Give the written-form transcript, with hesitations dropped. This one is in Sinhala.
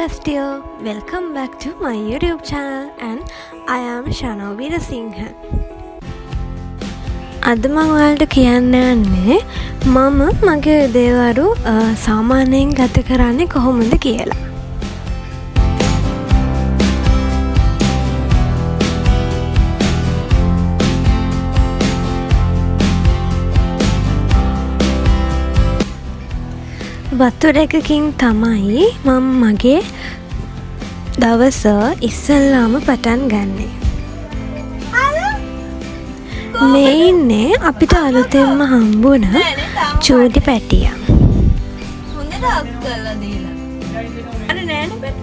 dear, welcome back to my YouTube channel and I am shanu weerasinghe. අද මම ඔයාලට කියන්න යන්නේ මම මගේ දේවරු සාමාන්‍යයෙන් ගත කරන්නේ කොහොමද කියලා. වතුරකකින් තමයි මම මගේ දවස ඉස්සල්ලාම පටන් ගන්නේ. මේ ඉන්නේ අපිට අලුතෙන්ම හම්බුණ චූටි පැටියා. හොඳට අක් කරලා දීලා. අර නෑනේ.